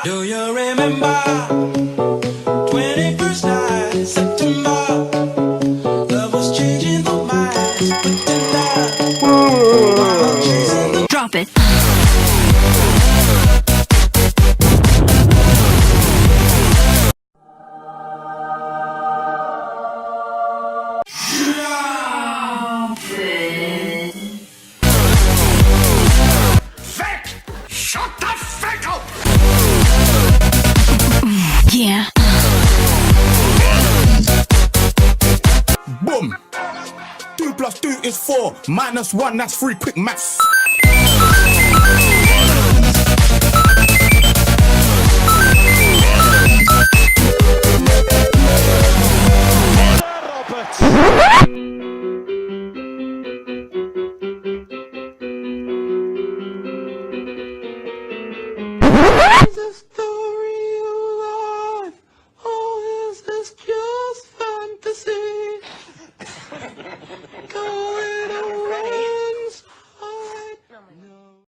Do you remember 21st night, September? Love was changing the minds, pretender. Drop it. Shut the fuck up! Yeah. Boom. 2 + 2 is 4. -1, that's 3. Quick maths.